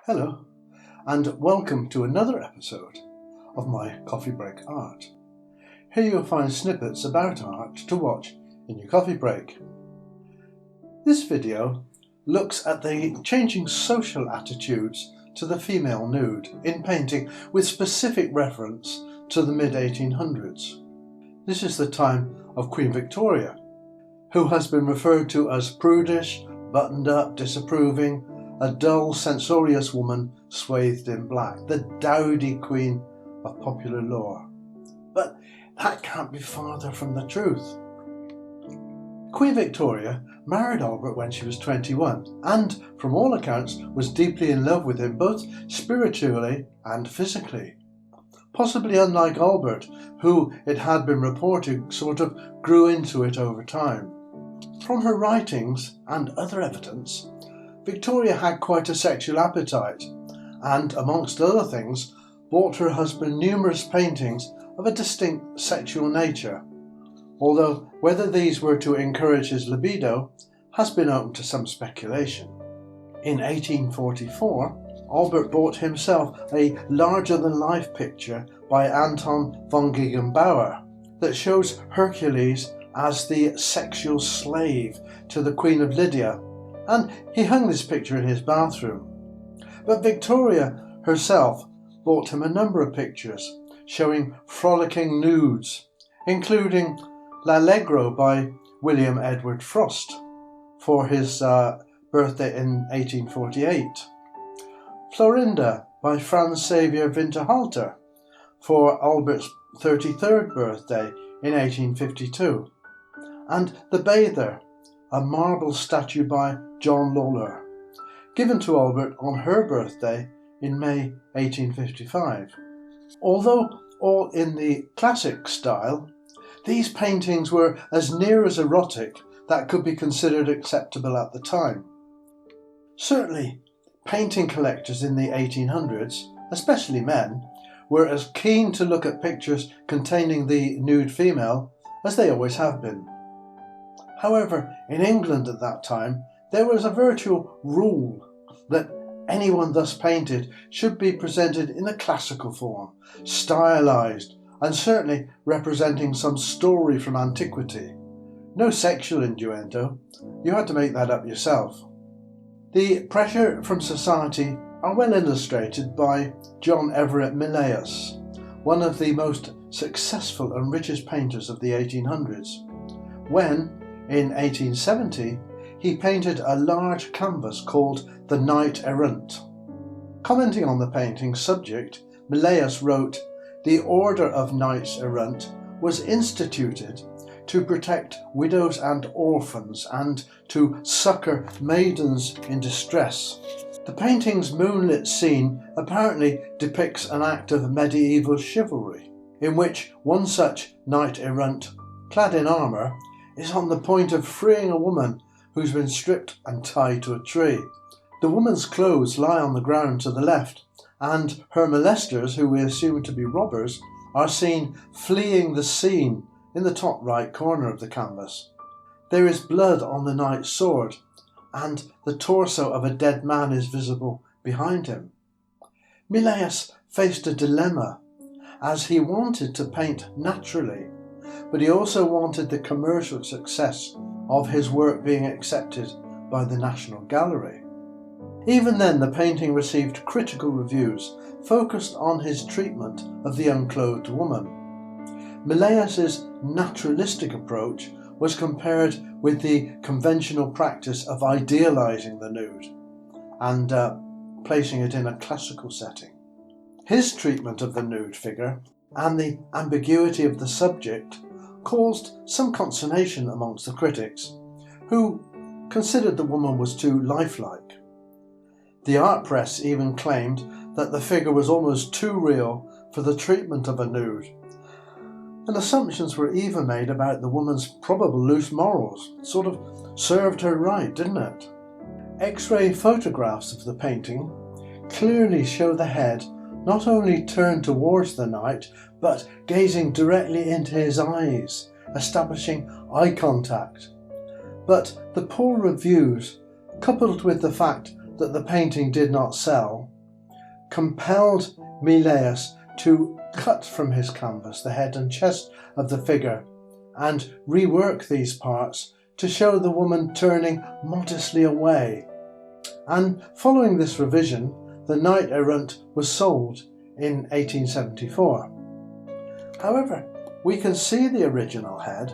Hello, and welcome to another episode of my Coffee Break Art. Here you'll find snippets about art to watch in your coffee break. This video looks at the changing social attitudes to the female nude in painting with specific reference to the mid-1800s. This is the time of Queen Victoria, who has been referred to as prudish, buttoned up, disapproving, a dull, censorious woman swathed in black, the dowdy queen of popular lore. But that can't be farther from the truth. Queen Victoria married Albert when she was 21 and, from all accounts, was deeply in love with him both spiritually and physically. Possibly unlike Albert, who, it had been reported, sort of grew into it over time. From her writings and other evidence, Victoria had quite a sexual appetite and, amongst other things, bought her husband numerous paintings of a distinct sexual nature, although whether these were to encourage his libido has been open to some speculation. In 1844, Albert bought himself a larger-than-life picture by Anton von Guggenbauer that shows Hercules as the sexual slave to the Queen of Lydia, and he hung this picture in his bathroom. But Victoria herself bought him a number of pictures showing frolicking nudes, including L'Allegro by William Edward Frost for his birthday in 1848, Florinda by Franz Xaver Winterhalter for Albert's 33rd birthday in 1852, and The Bather, a marble statue by John Lawler, given to Albert on her birthday in May 1855. Although all in the classic style, these paintings were as near as erotic that could be considered acceptable at the time. Certainly, painting collectors in the 1800s, especially men, were as keen to look at pictures containing the nude female as they always have been. However, in England at that time, there was a virtual rule that anyone thus painted should be presented in a classical form, stylised, and certainly representing some story from antiquity. No sexual innuendo, you had to make that up yourself. The pressure from society are well illustrated by John Everett Millais, one of the most successful and richest painters of the 1800s, when, in 1870, he painted a large canvas called the Knight Errant. Commenting on the painting's subject, Millais wrote, "The Order of Knights Errant was instituted to protect widows and orphans and to succour maidens in distress." The painting's moonlit scene apparently depicts an act of medieval chivalry, in which one such knight errant, clad in armour, is on the point of freeing a woman who's been stripped and tied to a tree. The woman's clothes lie on the ground to the left, and her molesters, who we assume to be robbers, are seen fleeing the scene in the top right corner of the canvas. There is blood on the knight's sword, and the torso of a dead man is visible behind him. Millais faced a dilemma, as he wanted to paint naturally, but he also wanted the commercial success of his work being accepted by the National Gallery. Even then, the painting received critical reviews focused on his treatment of the unclothed woman. Millais' naturalistic approach was compared with the conventional practice of idealising the nude and placing it in a classical setting. His treatment of the nude figure and the ambiguity of the subject caused some consternation amongst the critics, who considered the woman was too lifelike. The art press even claimed that the figure was almost too real for the treatment of a nude, and assumptions were even made about the woman's probable loose morals. Sort of served her right, didn't it? X-ray photographs of the painting clearly show the head not only turned towards the knight, but gazing directly into his eyes, establishing eye contact. But the poor reviews, coupled with the fact that the painting did not sell, compelled Millais to cut from his canvas the head and chest of the figure and rework these parts to show the woman turning modestly away. And following this revision, the Knight Errant was sold in 1874. However, we can see the original head,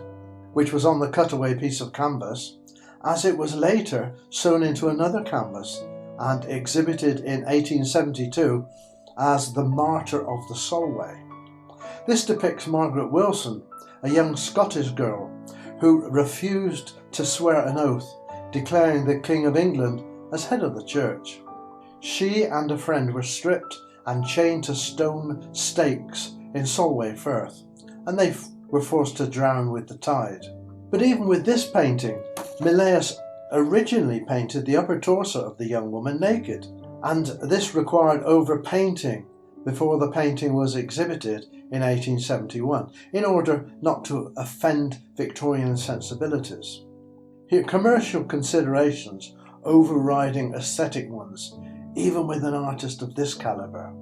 which was on the cutaway piece of canvas, as it was later sewn into another canvas and exhibited in 1872 as the Martyr of the Solway. This depicts Margaret Wilson, a young Scottish girl who refused to swear an oath declaring the King of England as head of the church. She and a friend were stripped and chained to stone stakes in Solway Firth, and they were forced to drown with the tide. But even with this painting, Millais originally painted the upper torso of the young woman naked, and this required overpainting before the painting was exhibited in 1871, in order not to offend Victorian sensibilities. Here, commercial considerations overriding aesthetic ones, even with an artist of this calibre.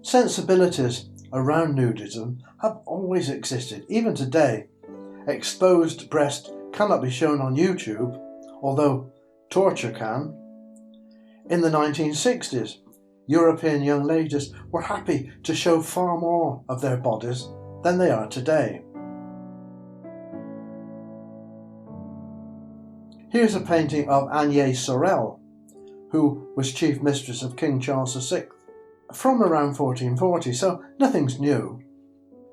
Sensibilities around nudism have always existed, even today. Exposed breast cannot be shown on YouTube, although torture can. In the 1960s, European young ladies were happy to show far more of their bodies than they are today. Here's a painting of Agnès Sorel, who was chief mistress of King Charles VI, from around 1440, so nothing's new.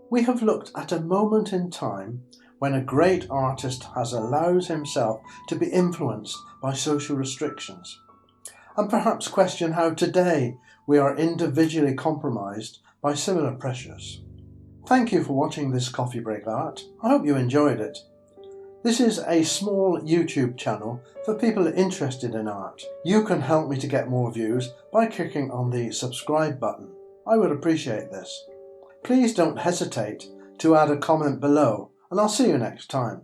We have looked at a moment in time when a great artist has allowed himself to be influenced by social restrictions, and perhaps question how today we are individually compromised by similar pressures. Thank you for watching this coffee break art. I hope you enjoyed it. This is a small YouTube channel for people interested in art. You can help me to get more views by clicking on the subscribe button. I would appreciate this. Please don't hesitate to add a comment below, and I'll see you next time.